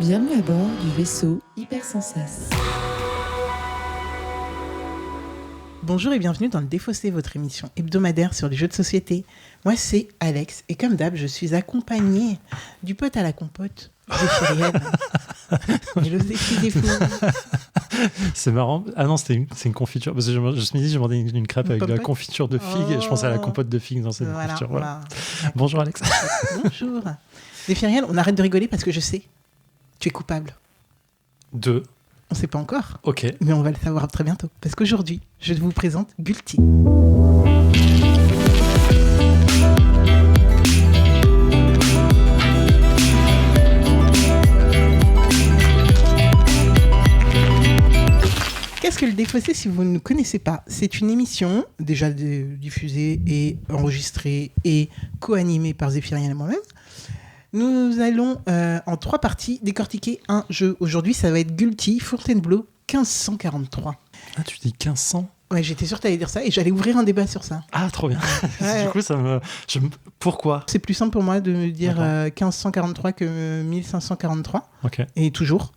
Bienvenue à bord du vaisseau Hypersensas. Bonjour et bienvenue dans le Défaussé, votre émission hebdomadaire sur les jeux de société. Moi, c'est Alex et comme d'hab, je suis accompagnée du pote à la compote, Zéphirienne. Et le Zéphi des fous. C'est marrant. Ah non, c'est une confiture. Parce que ce midi, j'ai demandé une crêpe avec de la confiture de figues et je pensais à la compote de figues dans cette confiture. Voilà. Bonjour Alex. Bonjour. Zéphirienne, on arrête de rigoler parce que je sais, tu es coupable. De... On ne sait pas encore. Ok. Mais on va le savoir très bientôt. Parce qu'aujourd'hui, je vous présente Gulti. Qu'est-ce que le Défaussé si vous ne connaissez pas ? C'est une émission déjà diffusée et enregistrée et co-animée par Zéphirienne et moi-même. Nous allons en 3 parties décortiquer un jeu. Aujourd'hui, ça va être Gulti Fontainebleau 1543. Ah, tu dis 1500 ? Ouais, j'étais sûre que tu allais dire ça et j'allais ouvrir un débat sur ça. Ah, trop bien. Ouais. Du coup, pourquoi ? C'est plus simple pour moi de me dire 1543 que 1543. Ok. Et toujours.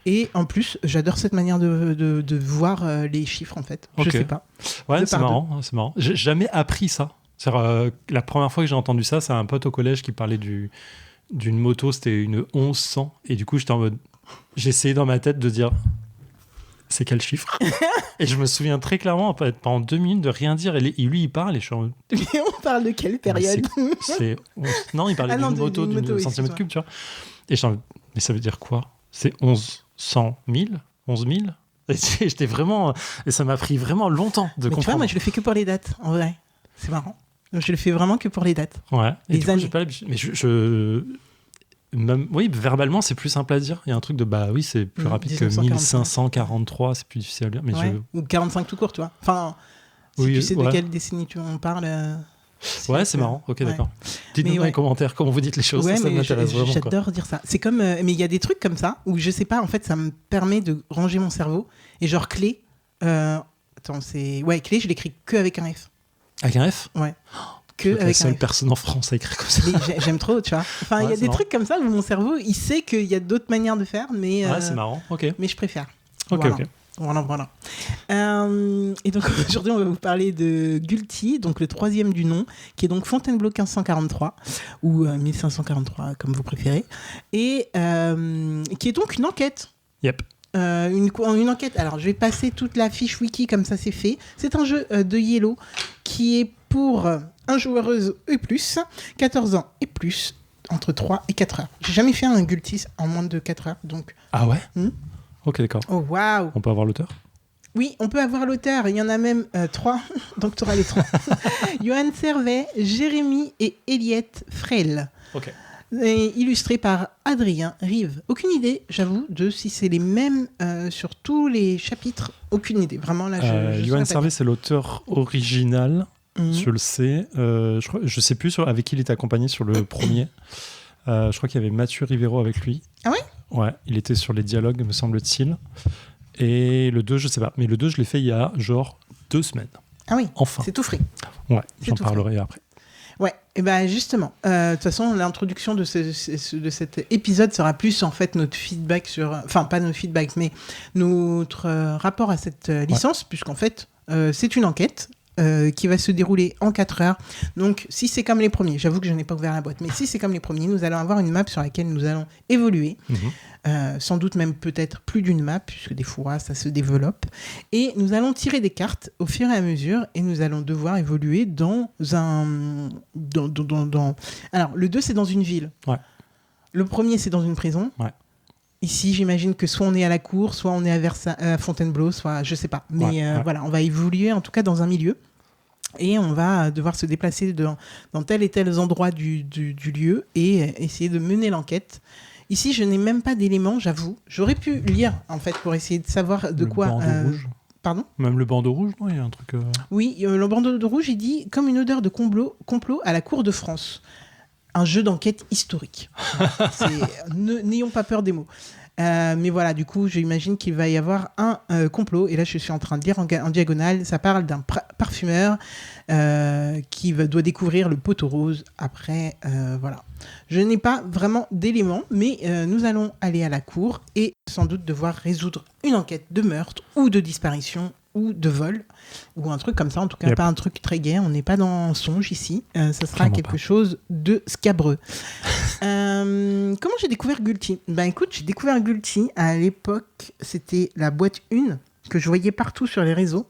Et en plus, j'adore cette manière de voir les chiffres, en fait. Okay. Je sais pas. Ouais, c'est marrant. J'ai jamais appris ça. La première fois que j'ai entendu ça, c'est un pote au collège qui parlait d'une moto, c'était une 1100. Et du coup, j'étais en mode... J'ai essayé dans ma tête de dire... C'est quel chiffre ? Et je me souviens très clairement, pendant 2 minutes, de rien dire. Et lui, il parle et je suis en mode... Mais on parle de quelle période ? Non, il parlait d'une moto, d'une centimètre cube, tu vois. Et je suis en mode... Mais ça veut dire quoi ? C'est 1100 000 11 000 ? Et j'étais vraiment... Et ça m'a pris vraiment longtemps de comprendre. Tu vois, moi, je le fais que pour les dates, en vrai. C'est marrant. Je le fais vraiment que pour les dates. Ouais. Et du coup, années. j'ai pas l'habitude. Mais même, oui, verbalement, c'est plus simple à dire. Il y a un truc de, bah oui, c'est plus rapide que 1543, c'est plus difficile à dire. Mais ouais. Ou 45 tout court, tu vois. Enfin, si tu sais de quelle décennie on parle... Ouais, c'est marrant. Ok, d'accord. Dites-nous dans les commentaires comment vous dites les choses. Ouais, ça m'intéresse vraiment. J'adore dire ça. C'est comme... mais il y a des trucs comme ça où, je sais pas, en fait, ça me permet de ranger mon cerveau. Et genre, clé... Attends, c'est... Ouais, clé, je l'écris que avec un F. Avec un F ? Ouais. Que avec la seule personne en France à écrire comme ça. J'aime trop, tu vois. Enfin, il y a des trucs comme ça où mon cerveau, il sait qu'il y a d'autres manières de faire, mais... Ouais, c'est marrant. Ok. Mais je préfère. Ok. Voilà. Et donc aujourd'hui, on va vous parler de Gulti, donc le 3e du nom, qui est donc Fontainebleau 1543, ou 1543, comme vous préférez, et qui est donc une enquête. Yep. Une enquête. Alors, je vais passer toute la fiche wiki, comme ça c'est fait. C'est un jeu de Yellow qui est pour un joueuse et plus, 14 ans et plus, entre 3 et 4 heures. J'ai jamais fait un Gulti en moins de 4 heures, donc... Ah ouais Ok, d'accord. Oh, waouh. On peut avoir l'auteur ? Oui, on peut avoir l'auteur. Il y en a même 3, donc tu auras les 3. Johan Servet, Jérémy et Eliette Frel. Ok. Et illustré par Adrien Rive. Aucune idée, j'avoue, de si c'est les mêmes sur tous les chapitres. Aucune idée. Vraiment, là, Johan Servet, c'est l'auteur original. Je le sais. Je sais plus avec qui il était accompagné sur le premier. Je crois qu'il y avait Mathieu Rivero avec lui. Ah ouais ? Ouais, il était sur les dialogues, me semble-t-il. Et le 2, je sais pas. Mais le 2, je l'ai fait il y a genre 2 semaines. Ah oui, enfin. C'est tout frais. Ouais, j'en parlerai après. Ouais, et ben justement, de toute façon, l'introduction de cet épisode sera plus en fait notre feedback sur... Enfin, pas notre feedback, mais notre rapport à cette licence, puisqu'en fait, c'est une enquête qui va se dérouler en 4 heures. Donc, si c'est comme les premiers, j'avoue que je n'ai pas ouvert la boîte, mais si c'est comme les premiers, nous allons avoir une map sur laquelle nous allons évoluer. Sans doute même peut-être plus d'une map, puisque des fois ça se développe. Et nous allons tirer des cartes au fur et à mesure, et nous allons devoir évoluer dans un... Alors, le 2, c'est dans une ville. Ouais. Le premier, c'est dans une prison. Ouais. Ici, j'imagine que soit on est à la cour, soit on est à Fontainebleau, soit je sais pas. Mais voilà, on va évoluer en tout cas dans un milieu. Et on va devoir se déplacer dans tel et tel endroit du lieu et essayer de mener l'enquête. Ici, je n'ai même pas d'éléments, j'avoue. J'aurais pu lire, en fait, pour essayer de savoir de quoi... Le bandeau rouge. Pardon ? Même le bandeau rouge, non ? Il y a un truc... Oui, le bandeau rouge, il dit « Comme une odeur de complot à la cour de France ». Un jeu d'enquête historique. N'ayons pas peur des mots. Mais voilà, du coup, j'imagine qu'il va y avoir un complot. Et là, je suis en train de lire en diagonale. Ça parle d'un parfumeur qui doit découvrir le poteau rose. Après, voilà. Je n'ai pas vraiment d'éléments, mais nous allons aller à la cour et sans doute devoir résoudre une enquête de meurtre ou de disparition ou de vol ou un truc comme ça. En tout cas, pas un truc très gai. On n'est pas dans Songe ici. Ça sera Clairement quelque pas. chose de scabreux. Comment j'ai découvert Gulti ? Ben écoute, j'ai découvert Gulti à l'époque, c'était la boîte 1 que je voyais partout sur les réseaux.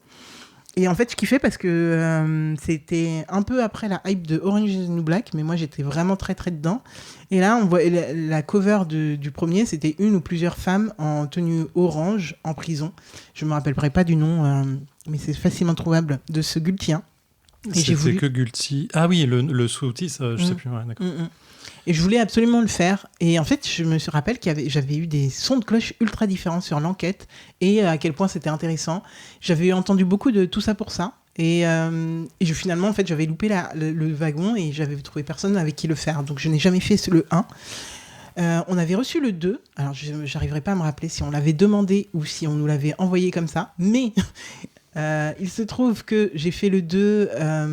Et en fait, je kiffais parce que c'était un peu après la hype de Orange is the New Black, mais moi j'étais vraiment très très dedans. Et là, on voit la cover du premier, c'était une ou plusieurs femmes en tenue orange en prison. Je me rappellerai pas du nom, mais c'est facilement trouvable de ce Gulti. Et C'était que Gulti. Ah oui, le sous-titre, je sais plus. Ouais, d'accord. Et je voulais absolument le faire. Et en fait, je me rappelle j'avais eu des sons de cloche ultra différents sur l'enquête et à quel point c'était intéressant. J'avais entendu beaucoup de tout ça pour ça. Et finalement, en fait, j'avais loupé le wagon et j'avais trouvé personne avec qui le faire. Donc, je n'ai jamais fait le 1. On avait reçu le 2. Alors, je n'arriverai pas à me rappeler si on l'avait demandé ou si on nous l'avait envoyé comme ça. Mais il se trouve que j'ai fait le 2 à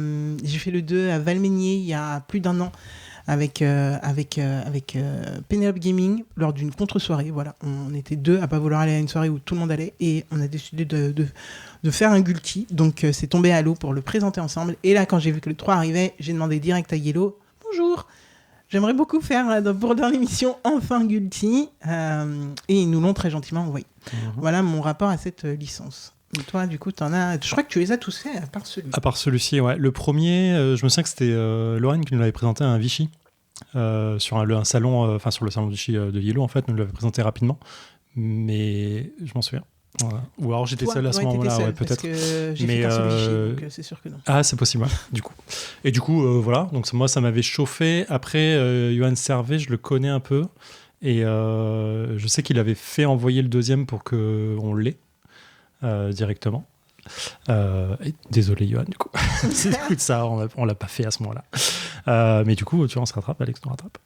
Valménier il y a plus d'1 an. Avec Penelope Gaming lors d'une contre-soirée. Voilà. On était 2 à pas vouloir aller à une soirée où tout le monde allait et on a décidé de faire un Gulti. Donc c'est tombé à l'eau pour le présenter ensemble. Et là, quand j'ai vu que le 3 arrivait, j'ai demandé direct à Yellow « Bonjour, j'aimerais beaucoup faire pour dans l'émission enfin Gulti. » Et ils nous l'ont très gentiment envoyé. Voilà mon rapport à cette licence. Et toi, du coup, t'en as... Je crois que tu les as tous faits, à part celui. À part celui-ci, ouais. Le premier, je me souviens que c'était Lorraine qui nous l'avait présenté à un Vichy, sur un salon, sur le salon Vichy de Yellow, en fait, nous l'avait présenté rapidement. Mais je m'en souviens. Voilà. Ou alors j'étais seul à ce moment-là, ouais, peut-être. Parce que j'ai fait qu'un seul Vichy, donc c'est sûr que non. Ah, c'est possible, ouais, du coup. Et du coup, voilà. Donc moi, ça m'avait chauffé. Après, Johan Servet, je le connais un peu. Et je sais qu'il avait fait envoyer le deuxième pour qu'on l'ait. Directement. Désolé, Johan, du coup. C'est du coup de ça, on l'a pas fait à ce moment-là. Mais du coup, tu vois, on se rattrape, Alex nous rattrape.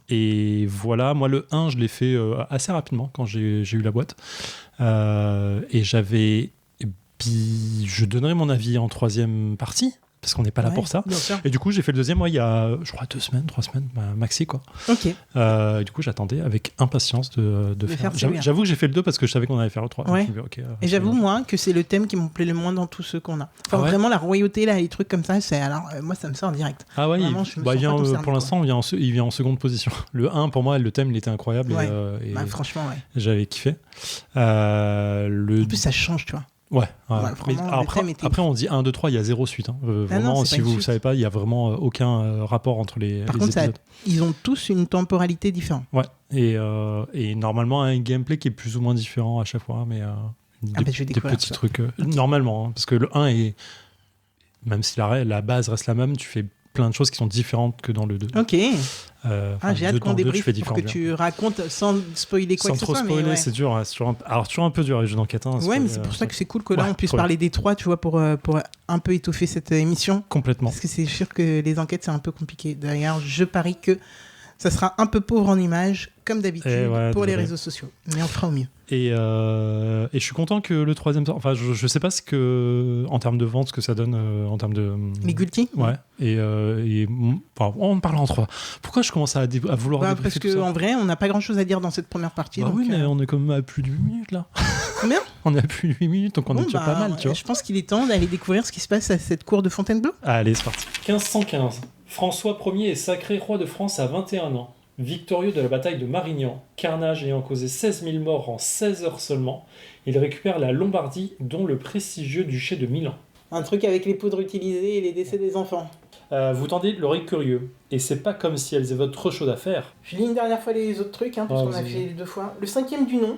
Et voilà, moi, le 1, je l'ai fait assez rapidement quand j'ai eu la boîte. Et je donnerai mon avis en troisième partie, parce qu'on n'est pas là pour ça. Et du coup, j'ai fait le deuxième, il y a, je crois, 2 semaines, 3 semaines, maxi, quoi. Ok. Du coup, j'attendais avec impatience de faire. J'avoue que j'ai fait le 2 parce que je savais qu'on allait faire le 3. Ouais. Donc, okay, et j'avoue, moi, que c'est le thème qui me plaît le moins dans tous ceux qu'on a. Enfin, vraiment, la royauté, là, les trucs comme ça, moi, ça me sort direct. Ah ouais, vraiment, pour l'instant, il vient en seconde position. Le 1, pour moi, le thème, il était incroyable. Ouais. Et franchement, ouais. J'avais kiffé. En plus, ça change, tu vois. Ouais. Mais après, on dit 1, 2, 3, il y a 0 suite. Hein. Vraiment, non, si vous ne savez pas, il n'y a vraiment aucun rapport entre les épisodes. Ils ont tous une temporalité différente. Ouais. Et normalement, un gameplay qui est plus ou moins différent à chaque fois. Mais des petits trucs. Normalement, hein, parce que le 1 est. Même si la base reste la même, tu fais plein de choses qui sont différentes que dans le 2. Ok. J'ai hâte qu'on débriefe pour que tu racontes sans spoiler quoi que ce soit. Sans trop spoiler, c'est dur. Hein, toujours un peu dur les jeux d'enquête. Hein, ouais, mais c'est pour ça que c'est cool que là on puisse parler des 3, tu vois, pour un peu étoffer cette émission. Complètement. Parce que c'est sûr que les enquêtes c'est un peu compliqué. D'ailleurs, je parie que ça sera un peu pauvre en images, comme d'habitude, pour les réseaux sociaux. Mais on fera au mieux. Et je suis content que le 3e... Enfin, je sais pas en termes de vente, ce que ça donne en termes de... Les Gulti. Ouais. On parle en 3. Pourquoi je commence à vouloir parce qu'en vrai, on n'a pas grand-chose à dire dans cette première partie. Donc, oui, mais on est quand même à plus de 8 minutes, là. Combien? On est à plus de 8 minutes, donc on est déjà pas mal, tu vois. Je pense qu'il est temps d'aller découvrir ce qui se passe à cette cour de Fontainebleau. Allez, c'est parti. 1515. François Ier est sacré roi de France à 21 ans. Victorieux de la bataille de Marignan, carnage ayant causé 16 000 morts en 16 heures seulement, il récupère la Lombardie, dont le prestigieux duché de Milan. Un truc avec les poudres utilisées et les décès des enfants. Vous tendez l'oreille curieux, et c'est pas comme si elles évoquent trop chaud d'affaires. Je lis une dernière fois les autres trucs, parce qu'on a fait les 2 fois. Le 5e du nom.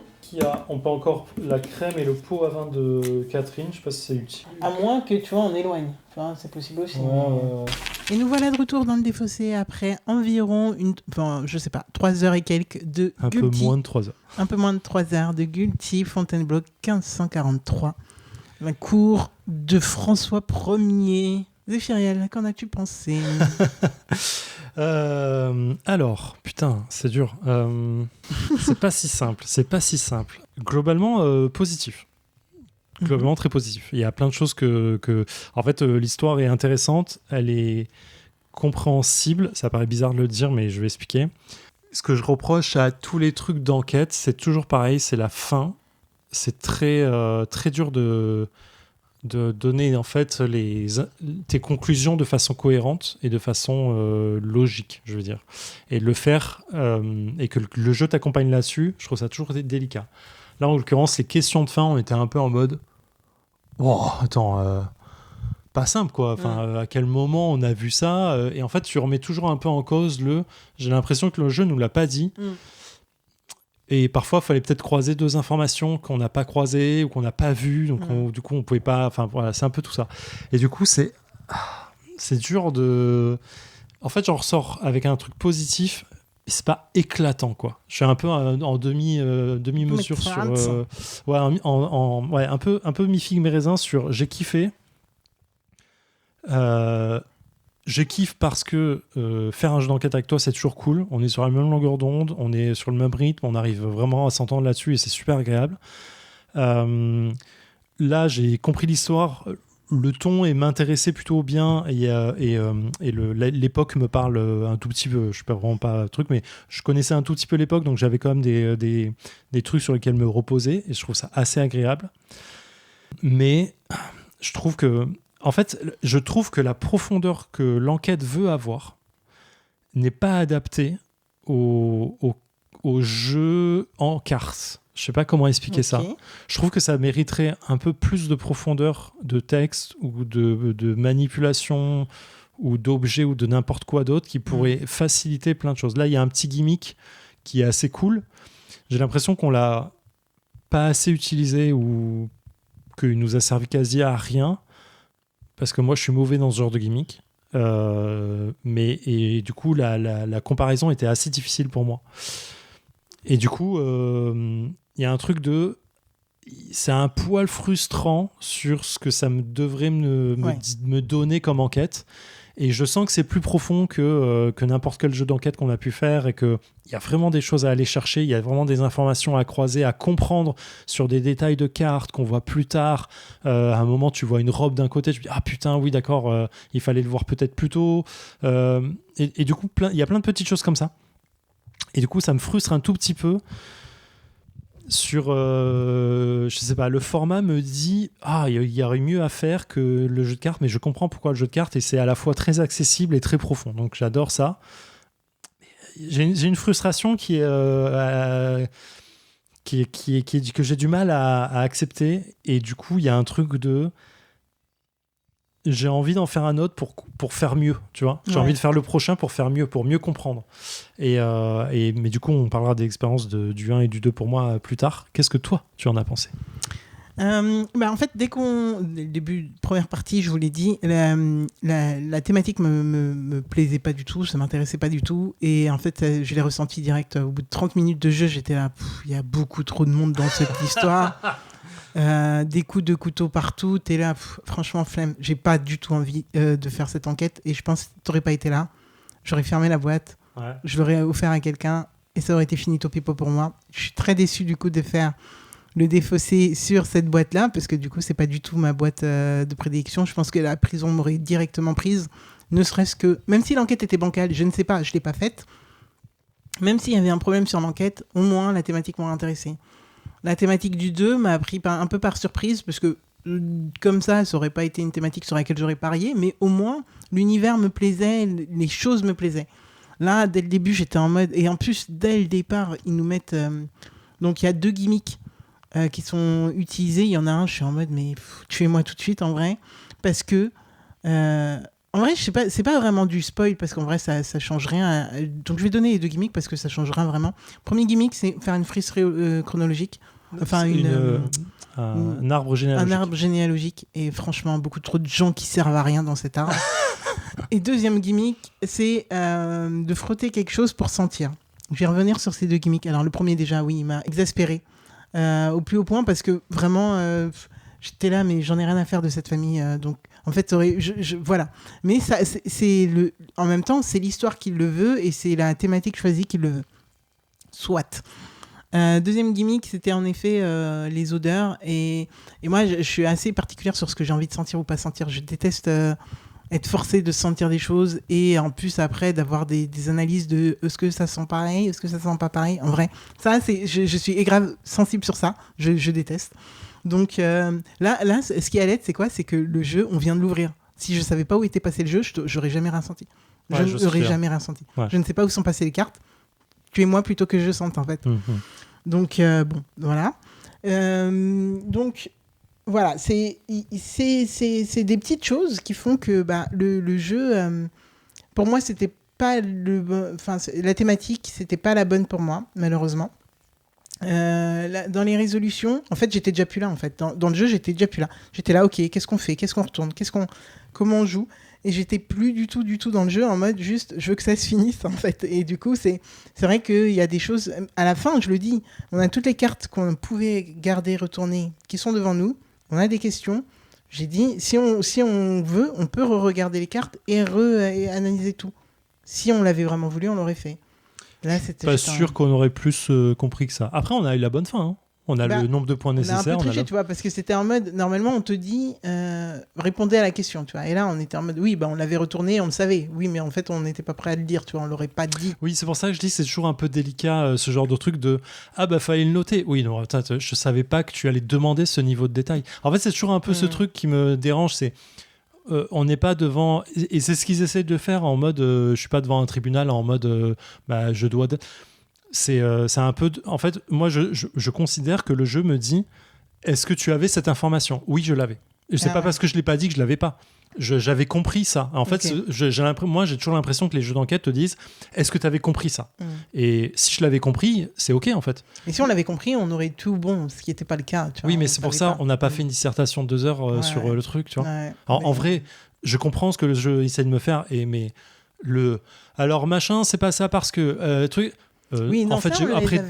On peut encore la crème et le pot à vin de Catherine, je sais pas si c'est utile. À moins que, tu vois, on éloigne. Tu vois, c'est possible aussi. Et nous voilà de retour dans le défaussé après environ 3 heures et quelques de Gulti. Un peu moins de 3 heures. Un peu moins de 3 heures de Gulti, Fontainebleau 1543. La cour de François Ier. Zéphiriel, qu'en as-tu pensé? Alors, putain, c'est dur. C'est pas si simple. Globalement, positif. Globalement, très positif. Il y a plein de choses En fait, l'histoire est intéressante, elle est compréhensible. Ça paraît bizarre de le dire, mais je vais expliquer. Ce que je reproche à tous les trucs d'enquête, c'est toujours pareil, c'est la fin. C'est très, très dur de donner en fait tes conclusions de façon cohérente et de façon logique, je veux dire. Et de le faire, et que le jeu t'accompagne là-dessus, je trouve ça toujours délicat. Là, en l'occurrence, les questions de fin, on était un peu en mode oh, attends, pas simple quoi. Enfin, à quel moment on a vu ça et en fait, tu remets toujours un peu en cause j'ai l'impression que le jeu nous l'a pas dit. Et parfois, il fallait peut-être croiser deux informations qu'on n'a pas croisées ou qu'on n'a pas vues. Donc, du coup, on pouvait pas. Enfin, voilà, c'est un peu tout ça. Et du coup, c'est dur de. En fait, j'en ressors avec un truc positif. C'est pas éclatant, quoi. Je suis un peu en demi-mesure sur. Un peu mi-figue, mi-raisin sur. J'ai kiffé. Je kiffe parce que faire un jeu d'enquête avec toi, c'est toujours cool. On est sur la même longueur d'onde, on est sur le même rythme, on arrive vraiment à s'entendre là-dessus et c'est super agréable. Là, j'ai compris l'histoire. Le ton m'intéressait plutôt bien et l'époque me parle un tout petit peu. Je suis pas vraiment pas truc, mais je connaissais un tout petit peu l'époque, donc j'avais quand même des trucs sur lesquels me reposer et je trouve ça assez agréable. Mais je trouve que la profondeur que l'enquête veut avoir n'est pas adaptée au jeu en cartes. Je sais pas comment expliquer ça. Je trouve que ça mériterait un peu plus de profondeur de texte ou de manipulation ou d'objets ou de n'importe quoi d'autre qui pourrait faciliter plein de choses. Là, il y a un petit gimmick qui est assez cool. J'ai l'impression qu'on l'a pas assez utilisé ou qu'il nous a servi quasi à rien. Parce que moi, je suis mauvais dans ce genre de gimmick. Et du coup, la comparaison était assez difficile pour moi. Et du coup, il y a un truc c'est un poil frustrant sur ce que ça devrait me donner comme enquête. Et je sens que c'est plus profond que n'importe quel jeu d'enquête qu'on a pu faire et qu'il y a vraiment des choses à aller chercher, il y a vraiment des informations à croiser, à comprendre sur des détails de cartes qu'on voit plus tard. À un moment, tu vois une robe d'un côté, tu te dis « Ah putain, oui, d'accord, il fallait le voir peut-être plus tôt. » Et du coup, il y a plein de petites choses comme ça. Et du coup, ça me frustre un tout petit peu sur je sais pas, le format me dit il y aurait mieux à faire que le jeu de cartes, mais je comprends pourquoi le jeu de cartes et c'est à la fois très accessible et très profond, donc j'adore ça. J'ai une frustration que j'ai du mal à accepter et du coup il y a un truc j'ai envie d'en faire un autre pour faire mieux, tu vois. J'ai envie de faire le prochain pour faire mieux, pour mieux comprendre. Mais du coup, on parlera des expériences du 1 et du 2 pour moi plus tard. Qu'est-ce que toi, tu en as pensé ? En fait, début première partie, je vous l'ai dit, la thématique me plaisait pas du tout, ça m'intéressait pas du tout. Et en fait, je l'ai ressenti direct. Au bout de 30 minutes de jeu, j'étais là, il y a beaucoup trop de monde dans cette histoire. Des coups de couteau partout, t'es là, franchement flemme, j'ai pas du tout envie de faire cette enquête et je pense que t'aurais pas été là, j'aurais fermé la boîte, je l'aurais offert à quelqu'un et ça aurait été finito pipo pour moi. Je suis très déçu du coup de faire le défaussé sur cette boîte là parce que du coup c'est pas du tout ma boîte de prédilection. Je pense que la prison m'aurait directement prise, ne serait-ce que, même si l'enquête était bancale, je ne sais pas, je l'ai pas faite, même s'il y avait un problème sur l'enquête, au moins la thématique m'aurait intéressée. La thématique du 2 m'a pris un peu par surprise parce que comme ça aurait pas été une thématique sur laquelle j'aurais parié, mais au moins l'univers me plaisait, les choses me plaisaient. Là, dès le début, j'étais en mode... Et en plus, dès le départ, ils nous mettent... Donc, il y a 2 gimmicks qui sont utilisés. Il y en a un, je suis en mode, mais tuez-moi tout de suite, en vrai. Parce que... en vrai, je sais pas, c'est pas vraiment du spoil, parce qu'en vrai, ça change rien. Donc, je vais donner les 2 gimmicks, parce que ça change rien vraiment. Premier gimmick, c'est faire une frise chronologique. Enfin, un arbre généalogique. Un arbre généalogique. Et franchement, beaucoup trop de gens qui servent à rien dans cet arbre. Et deuxième gimmick, c'est de frotter quelque chose pour sentir. Je vais revenir sur ces 2 gimmicks. Alors, le premier, déjà, oui, il m'a exaspéré au plus haut point parce que vraiment, j'étais là, mais j'en ai rien à faire de cette famille. Donc, En fait, voilà. Mais ça, en même temps, c'est l'histoire qui le veut et c'est la thématique choisie qui le veut. Soit. Deuxième gimmick, c'était en effet les odeurs. Et moi, je suis assez particulière sur ce que j'ai envie de sentir ou pas sentir. Je déteste être forcée de sentir des choses et en plus, après, d'avoir des analyses de est-ce que ça sent pareil, est-ce que ça sent pas pareil. En vrai, ça, je suis grave sensible sur ça. Je déteste. Donc là, ce qui allait, c'est quoi ? C'est que le jeu, on vient de l'ouvrir. Si je savais pas où était passé le jeu, j'aurais jamais rien senti. Je n'aurais jamais rien senti. Ouais. Je ne sais pas où sont passées les cartes. Tuez-moi plutôt que je sente, en fait. Donc, bon, voilà. Donc, voilà, c'est des petites choses qui font que le jeu, pour moi, c'était pas la thématique, c'était pas la bonne pour moi, malheureusement. Dans les résolutions, en fait, j'étais déjà plus là. En fait, dans le jeu, j'étais déjà plus là. J'étais là, ok, qu'est-ce qu'on fait, qu'est-ce qu'on retourne, comment on joue. Et j'étais plus du tout dans le jeu en mode juste, je veux que ça se finisse en fait. Et du coup, c'est vrai qu'il y a des choses. À la fin, je le dis, on a toutes les cartes qu'on pouvait garder, retourner, qui sont devant nous. On a des questions. J'ai dit, si on veut, on peut re-regarder les cartes et analyser tout. Si on l'avait vraiment voulu, on l'aurait fait. Là, c'était pas sûr qu'on aurait plus compris que ça. Après, on a eu la bonne fin. Hein. On a le nombre de points nécessaires. On a un peu triché, tu vois, parce que c'était en mode, normalement, on te dit, répondez à la question, tu vois. Et là, on était en mode, oui, on l'avait retourné, on le savait. Oui, mais en fait, on n'était pas prêt à le dire, tu vois, on l'aurait pas dit. Oui, c'est pour ça que je dis, c'est toujours un peu délicat, ce genre de truc de, fallait le noter. Oui, non, attends, je savais pas que tu allais demander ce niveau de détail. En fait, c'est toujours un peu ce truc qui me dérange, c'est, on n'est pas devant, et c'est ce qu'ils essaient de faire en mode, je suis pas devant un tribunal en mode, je dois... C'est un peu... En fait, moi, je considère que le jeu me dit, est-ce que tu avais cette information ? Oui, je l'avais. Et c'est pas parce que je l'ai pas dit que je l'avais pas. J'avais compris ça. En fait, moi, j'ai toujours l'impression que les jeux d'enquête te disent, est-ce que tu avais compris ça ? Et si je l'avais compris, c'est OK, en fait. Et si on l'avait compris, on aurait tout bon, ce qui n'était pas le cas. Tu vois, oui, mais c'est pour ça, on n'a pas fait une dissertation de 2 heures sur le truc, tu vois. Ouais, en vrai, je comprends ce que le jeu essaie de me faire, mais alors, machin, c'est pas ça parce que... oui, non, en fait, ça,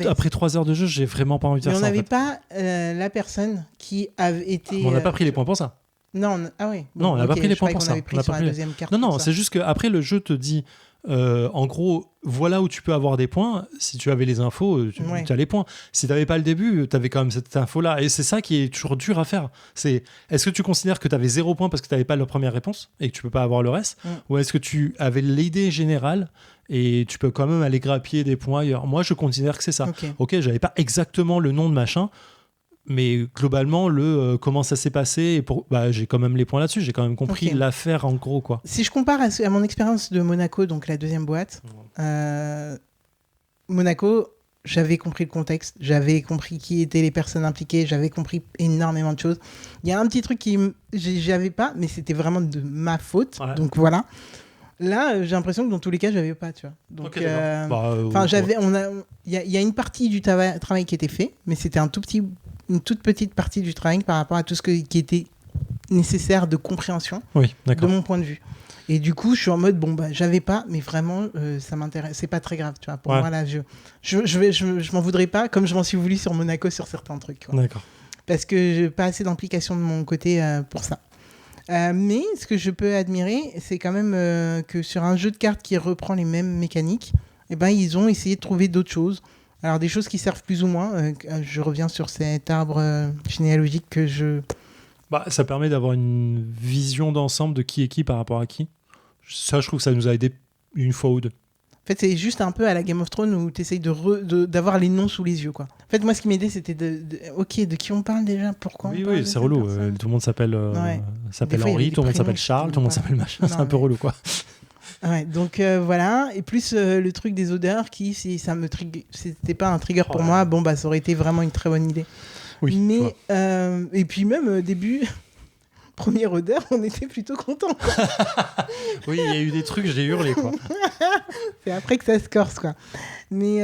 après 3 heures de jeu, j'ai vraiment pas envie de faire ça. Mais on n'avait pas la personne qui avait été... on n'a pas pris les points pour ça. Non, oui. Bon, non, on n'a pas pris les points pour ça. On avait pris sur la deuxième carte. Non, c'est juste qu'après, le jeu te dit, en gros, voilà où tu peux avoir des points. Si tu avais les infos, tu as les points. Si tu n'avais pas le début, tu avais quand même cette info-là. Et c'est ça qui est toujours dur à faire. Est-ce que tu considères que tu avais 0 points parce que tu n'avais pas la première réponse et que tu peux pas avoir le reste ? Ou est-ce que tu avais l'idée générale et tu peux quand même aller grappiller des points ailleurs ? Moi, je considère que c'est ça. Ok, j'avais pas exactement le nom de machin, mais globalement, comment ça s'est passé, et j'ai quand même les points là-dessus. J'ai quand même compris l'affaire en gros, quoi. Si je compare à mon expérience de Monaco, donc la deuxième boîte, Monaco, j'avais compris le contexte, j'avais compris qui étaient les personnes impliquées, j'avais compris énormément de choses. Il y a un petit truc j'avais pas, mais c'était vraiment de ma faute. Ouais. Donc voilà. Là, j'ai l'impression que dans tous les cas, j'avais pas, tu vois. Donc, il y a une partie du travail qui était fait, mais c'était une toute petite partie du travail par rapport à tout ce qui était nécessaire de compréhension, de mon point de vue. Et du coup, je suis en mode, j'avais pas, mais vraiment, ça m'intéresse. C'est pas très grave, tu vois. Pour moi, là, je m'en voudrais pas, comme je m'en suis voulu sur Monaco sur certains trucs. Quoi. D'accord. Parce que j'ai pas assez d'implication de mon côté pour ça. Mais ce que je peux admirer, c'est quand même que sur un jeu de cartes qui reprend les mêmes mécaniques, ils ont essayé de trouver d'autres choses. Alors des choses qui servent plus ou moins. Je reviens sur cet arbre généalogique que je... ça permet d'avoir une vision d'ensemble de qui est qui par rapport à qui. Ça, je trouve que ça nous a aidé une fois ou deux. En fait, c'est juste un peu à la Game of Thrones où tu essayes d'avoir les noms sous les yeux, quoi. En fait, moi, ce qui m'aidait, c'était de qui on parle déjà, pourquoi on parle de c'est relou. Tout le monde s'appelle Henri, tout le monde s'appelle Charles, tout le monde s'appelle machin. C'est un peu relou, quoi. Ouais, donc voilà. Et plus le truc des odeurs qui, si ça me c'était pas un trigger pour moi, ça aurait été vraiment une très bonne idée. Oui. Mais, et puis même début... Première odeur, on était plutôt contents. Oui, il y a eu des trucs, j'ai hurlé, quoi. C'est après que ça se corse, quoi. Mais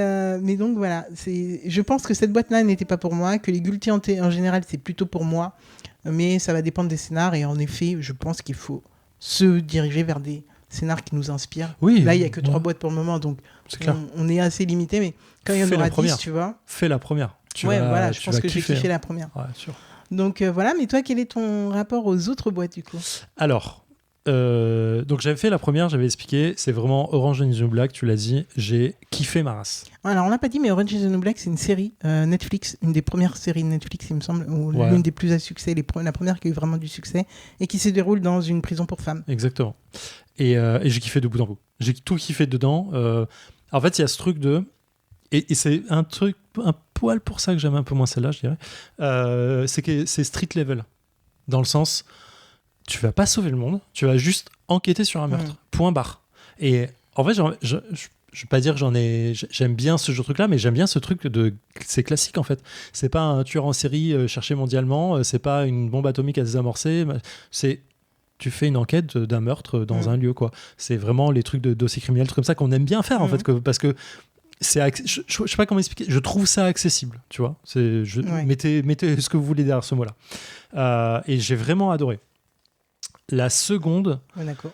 donc, voilà. Je pense que cette boîte-là n'était pas pour moi, que les Gulti en général, c'est plutôt pour moi. Mais ça va dépendre des scénars. Et en effet, je pense qu'il faut se diriger vers des scénars qui nous inspirent. Oui, là, il n'y a que 3 boîtes pour le moment, donc on est assez limité. Mais quand il y en aura 10, tu vois... Fais la première. Je pense que je vais kiffer la première. Ouais, sûr. Donc voilà, mais toi, quel est ton rapport aux autres boîtes du coup? Alors, donc j'avais fait la première, j'avais expliqué, c'est vraiment Orange is the New Black, tu l'as dit, j'ai kiffé ma race. Alors on l'a pas dit, mais Orange is the New Black, c'est une série Netflix, une des premières séries de Netflix, il me semble, ou Ouais. l'une des plus à succès, la première qui a eu vraiment du succès, et qui se déroule dans une prison pour femmes. Exactement. Et j'ai kiffé de bout en bout. J'ai tout kiffé dedans. En fait, il y a ce truc de... Et c'est un truc, un poil pour ça que j'aime un peu moins celle-là, je dirais. C'est que c'est street level. Dans le sens, tu vas pas sauver le monde, tu vas juste enquêter sur un meurtre. Point barre. Et en fait, je vais pas dire que j'aime bien ce genre de truc-là, mais j'aime bien ce truc de... C'est classique, en fait. C'est pas un tueur en série cherché mondialement, c'est pas une bombe atomique à désamorcer, c'est... Tu fais une enquête d'un meurtre dans un lieu, quoi. C'est vraiment les trucs de dossiers criminels, trucs comme ça qu'on aime bien faire, en fait, parce que je sais pas comment expliquer, je trouve ça accessible, tu vois. Mettez ce que vous voulez derrière ce mot-là. Et j'ai vraiment adoré. La seconde, Monaco.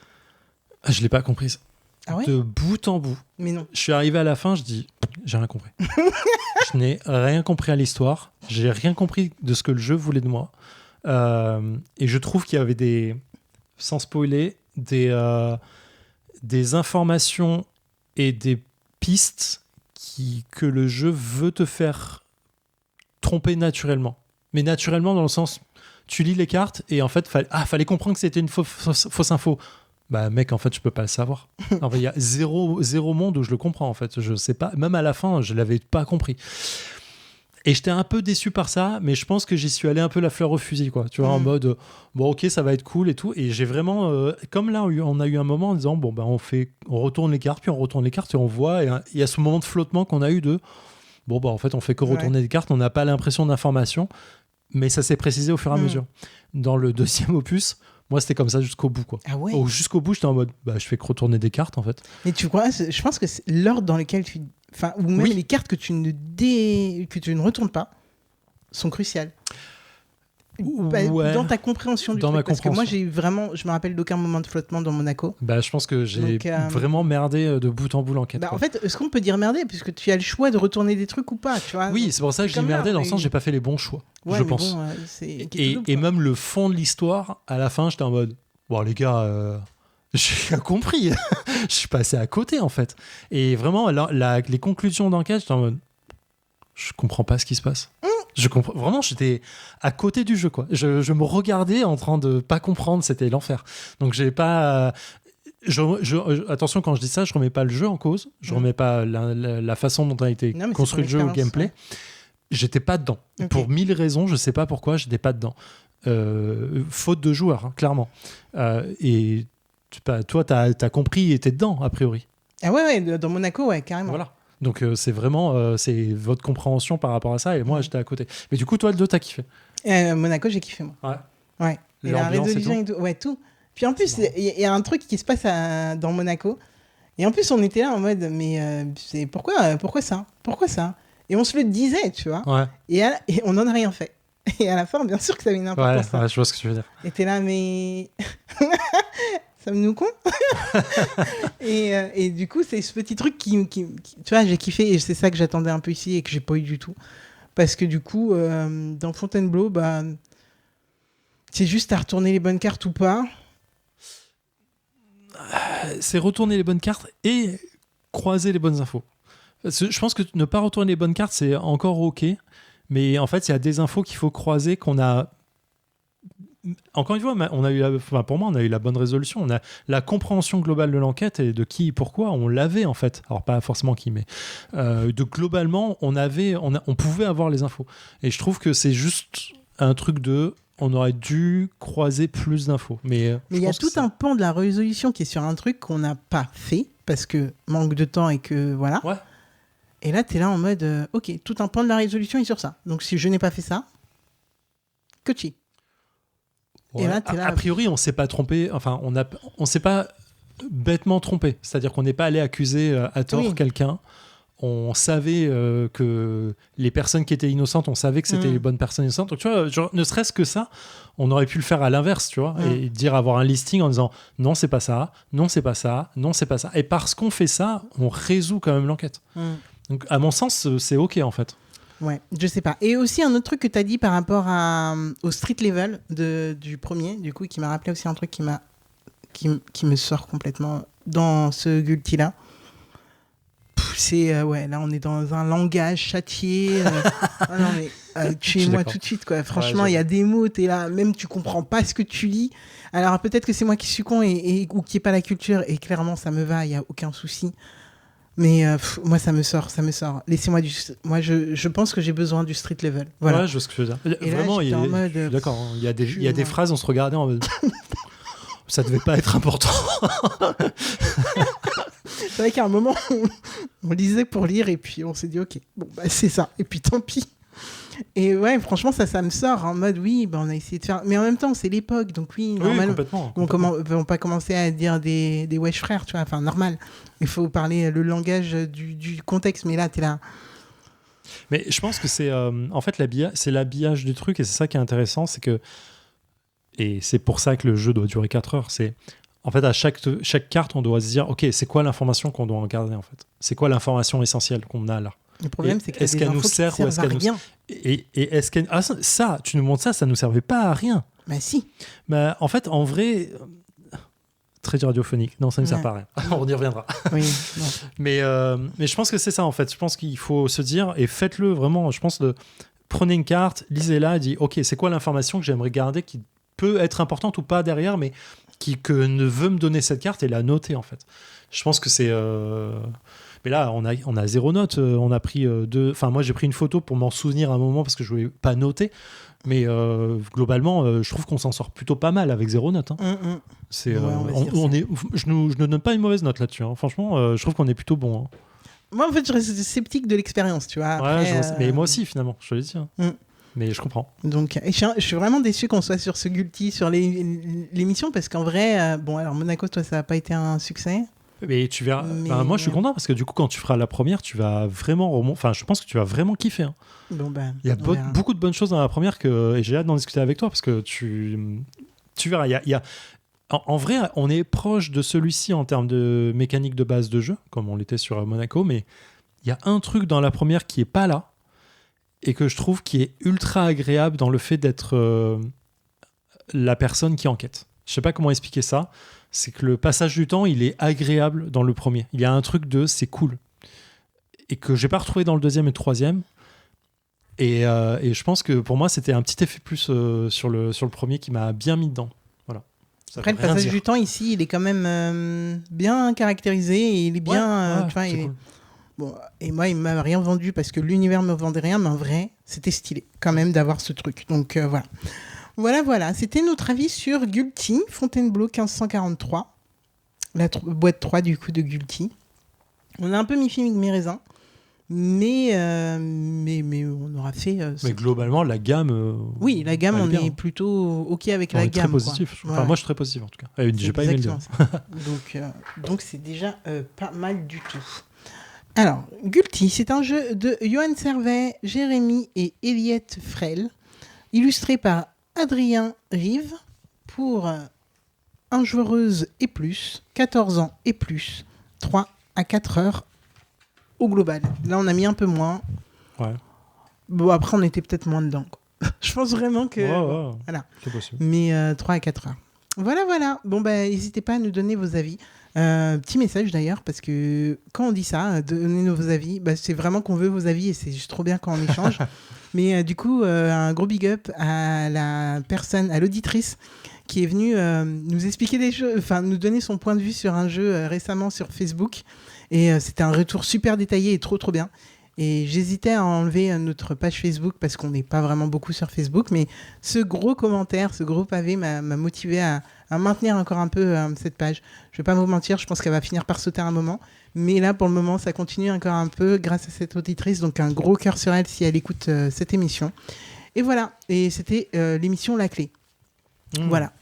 je l'ai pas comprise. Ah ouais? De bout en bout. Mais non. Je suis arrivé à la fin, je dis, j'ai rien compris. Je n'ai rien compris à l'histoire, j'ai rien compris de ce que le jeu voulait de moi. Et je trouve qu'il y avait sans spoiler, des informations et des pistes que le jeu veut te faire tromper naturellement. Mais naturellement dans le sens, tu lis les cartes et en fait, fallait comprendre que c'était une fausse info. Bah mec, en fait, je peux pas le savoir. Il y a zéro monde où je le comprends, en fait. Je sais pas, même à la fin, je l'avais pas compris. Et j'étais un peu déçu par ça, mais je pense que j'y suis allé un peu la fleur au fusil, quoi. Tu vois, en mode, bon, ok, ça va être cool et tout. Et j'ai vraiment, comme là, on a eu un moment en disant, bon, ben, on retourne les cartes, puis on retourne les cartes et on voit. Et il y a ce moment de flottement qu'on a eu de, bon, bah, en fait, on fait que retourner les cartes, on n'a pas l'impression d'information, mais ça s'est précisé au fur et à mesure. Dans le deuxième opus, moi, c'était comme ça jusqu'au bout, quoi. Ah ouais. Jusqu'au bout, j'étais en mode, bah, je fais que retourner des cartes, en fait. Mais tu crois, je pense que c'est l'ordre dans lequel ou même les cartes que tu ne retournes pas sont cruciales. Ouais. Dans ta compréhension du Dans truc. ma Parce que moi, compréhension. je me rappelle d'aucun moment de flottement dans Monaco. Bah, je pense que j'ai Donc, vraiment merdé de bout en bout l'enquête. Bah, quoi. en fait, est-ce qu'on peut dire merder puisque tu as le choix de retourner des trucs ou pas, tu vois? Oui, c'est pour ça que j'ai comme merdé là, dans le mais- sens j'ai pas fait les bons choix, Ouais, je mais pense. bon, c'est Et même le fond de l'histoire, à la fin, j'étais en mode, bon les gars, j'ai rien compris, je suis passé à côté en fait. Et vraiment, les conclusions d'enquête, j'étais en mode, je comprends pas ce qui se passe. Je comprends vraiment, j'étais à côté du jeu quoi. Je me regardais en train de pas comprendre, c'était l'enfer. Donc j'ai pas. Attention, quand je dis ça, je remets pas le jeu en cause, je remets pas la façon dont a été Non, mais construit le c'est jeu ton au gameplay. expérience, J'étais pas dedans. Ok. Pour 1000 raisons, je sais pas pourquoi, j'étais pas dedans. Faute de joueurs, hein, clairement. Et toi, t'as compris et t'es dedans, a priori. Ah ouais, dans Monaco, ouais, carrément. Voilà. Donc c'est vraiment c'est votre compréhension par rapport à ça, et moi j'étais à côté. Mais du coup, toi, le 2, t'as kiffé. Monaco, j'ai kiffé, moi. Ouais. Et la L'ambiance et résolution et tout. Ouais, tout. Puis en plus, il y a un truc qui se passe dans Monaco. Et en plus, on était là en mode, mais c'est pourquoi ça? Pourquoi ça? Et on se le disait, tu vois. Ouais, Et on n'en a rien fait. Et à la fin, bien sûr que ça avait une importance. ouais, je vois ce que tu veux dire. Et t'es là, mais. Sommes-nous cons? et du coup, c'est ce petit truc qui. Tu vois, j'ai kiffé et c'est ça que j'attendais un peu ici et que j'ai pas eu du tout. Parce que du coup, dans Fontainebleau, bah. C'est juste à retourner les bonnes cartes ou pas. C'est retourner les bonnes cartes et croiser les bonnes infos. Parce que je pense que ne pas retourner les bonnes cartes, c'est encore OK. Mais en fait, il y a des infos qu'il faut croiser qu'on a. Encore une fois, pour moi, on a eu la bonne résolution. On a la compréhension globale de l'enquête et de qui, pourquoi, on l'avait en fait. Alors, pas forcément qui, mais globalement, on pouvait avoir les infos. Et je trouve que c'est juste un truc on aurait dû croiser plus d'infos. Mais il y a tout un pan de la résolution qui est sur un truc qu'on n'a pas fait parce que manque de temps et que voilà. Ouais. Et là, tu es là en mode, ok, tout un pan de la résolution est sur ça. Donc si je n'ai pas fait ça, coachy. Ouais. Et là, t'es là. A priori, on s'est pas trompé. Enfin, on s'est pas bêtement trompé. C'est-à-dire qu'on n'est pas allé accuser à tort quelqu'un. On savait que les personnes qui étaient innocentes, on savait que c'était les bonnes personnes innocentes. Donc, tu vois, genre, ne serait-ce que ça, on aurait pu le faire à l'inverse, tu vois, et avoir un listing en disant non, c'est pas ça, non, c'est pas ça, non, c'est pas ça. Et parce qu'on fait ça, on résout quand même l'enquête. Donc, à mon sens, c'est OK, en fait. Ouais, je sais pas. Et aussi un autre truc que tu as dit par rapport au street level du premier, du coup, qui m'a rappelé aussi un truc qui me sort complètement dans ce Guilty-là. C'est, ouais, là, on est dans un langage châtié. Ah non, mais tuez-moi tout de suite, quoi. Franchement, il y a des mots, t'es là, même tu comprends pas ce que tu lis. Alors, peut-être que c'est moi qui suis con ou qui n'ai pas la culture, et clairement, ça me va, il n'y a aucun souci. Mais moi, ça me sort. Laissez-moi Moi, je pense que j'ai besoin du street level. Voilà. Ouais, je vois ce que tu veux dire. Et vraiment, là, en mode, je suis d'accord. Il y a des phrases, on se regardait en mode. Ça devait pas être important. C'est vrai qu'à un moment, on lisait pour lire et puis on s'est dit, ok, bon, bah, c'est ça. Et puis tant pis. Et ouais, franchement, ça me sort en mode, oui, bah, on a essayé de faire. Mais en même temps, c'est l'époque, donc oui, normal. Complètement. On vont pas commencer à dire des wesh frères, tu vois, enfin, normal. Il faut parler le langage du contexte, mais là, t'es là. Mais je pense que c'est en fait c'est l'habillage du truc et c'est ça qui est intéressant, c'est que et c'est pour ça que le jeu doit durer 4 heures, c'est en fait à chaque carte on doit se dire ok, c'est quoi l'information qu'on doit regarder en fait, c'est quoi l'information essentielle qu'on a là. Le problème, c'est est-ce qu'elle nous sert ou est-ce qu'elle nous et est-ce qu'elle ça tu nous montres ça nous servait pas à rien. Bah si. Bah en fait en vrai très radiophonique. Non, ça ne sert pas à rien. On y reviendra. Oui, non. Mais je pense que c'est ça, en fait. Je pense qu'il faut se dire, et faites-le vraiment, je pense, prenez une carte, lisez-la et dites, OK, c'est quoi l'information que j'aimerais garder qui peut être importante ou pas derrière, mais que ne veut me donner cette carte et la noter, en fait. Je pense que c'est... Mais là, on a 0 note. On a pris 2... Enfin, moi, j'ai pris une photo pour m'en souvenir à un moment parce que je ne voulais pas noter. Mais globalement, je trouve qu'on s'en sort plutôt pas mal avec 0 note. Hein. C'est, je ne donne pas une mauvaise note là-dessus. Hein. Franchement, je trouve qu'on est plutôt bon. Hein. Moi, en fait, je reste sceptique de l'expérience, tu vois. Après, mais moi aussi, finalement, je te le dis. Hein. Mais je comprends. Donc, je suis vraiment déçu qu'on soit sur ce Guilty, sur l'émission, parce qu'en vrai, bon, alors Monaco, toi, ça n'a pas été un succès. Mais tu verras. Moi, je suis content parce que du coup, quand tu feras la première, tu vas vraiment Enfin, je pense que tu vas vraiment kiffer. Hein. Bon, il y a beaucoup de bonnes choses dans la première et j'ai hâte d'en discuter avec toi parce que tu verras. Il y a... En vrai, on est proche de celui-ci en termes de mécanique de base de jeu, comme on l'était sur Monaco, mais il y a un truc dans la première qui est pas là et que je trouve qui est ultra agréable dans le fait d'être la personne qui enquête. Je sais pas comment expliquer ça. C'est que le passage du temps, il est agréable dans le premier. Il y a un truc c'est cool. Et que j'ai pas retrouvé dans le deuxième et le troisième. Et je pense que pour moi, c'était un petit effet plus sur le premier qui m'a bien mis dedans. Voilà. Après, le passage du temps, ici, il est quand même bien caractérisé. Et il est bien... tu vois, cool. Bon, et moi, il m'a rien vendu parce que l'univers me vendait rien. Mais en vrai, c'était stylé quand même d'avoir ce truc. Donc, voilà. Voilà, c'était notre avis sur Guilty, Fontainebleau 1543, la boîte 3 du coup de Guilty. On a un peu mi-figue mi-raisin, mais on aura fait... mais globalement, la gamme... oui, la gamme, on est plutôt OK avec la gamme. Très positif. Enfin, moi, je suis très positif en tout cas. J'ai pas aimé le dire. Donc, c'est déjà pas mal du tout. Alors, Guilty, c'est un jeu de Johan Servet, Jérémy et Eliette Frel, illustré par Adrien Rive pour 1 joueuse et plus, 14 ans et plus, 3 à 4 heures au global. Là, on a mis un peu moins. Ouais. Bon, après, on était peut-être moins dedans. Je pense vraiment que... Ouais. Voilà. C'est possible. Mais 3 à 4 heures. Voilà. Bon, n'hésitez pas à nous donner vos avis. Petit message d'ailleurs, parce que quand on dit ça, donner vos avis, c'est vraiment qu'on veut vos avis et c'est juste trop bien quand on échange. Mais du coup, un gros big up à la personne, à l'auditrice qui est venue nous expliquer des choses, enfin nous donner son point de vue sur un jeu récemment sur Facebook. Et c'était un retour super détaillé et trop bien. Et j'hésitais à enlever notre page Facebook parce qu'on n'est pas vraiment beaucoup sur Facebook. Mais ce gros commentaire, ce gros pavé m'a motivé à maintenir encore un peu cette page. Je ne vais pas vous mentir, je pense qu'elle va finir par sauter un moment. Mais là, pour le moment, ça continue encore un peu grâce à cette auditrice. Donc, un gros cœur sur elle si elle écoute cette émission. Et voilà. Et c'était l'émission La Clé. Voilà.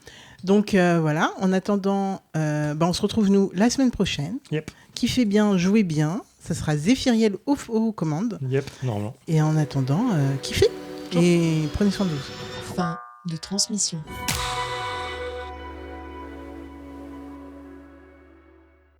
Donc, voilà. En attendant, on se retrouve, nous, la semaine prochaine. Yep. Kiffez bien, jouez bien. Ça sera Zéphiriel aux commandes. Yep, normalement. Et en attendant, kiffez. Et prenez soin de vous. Fin de transmission.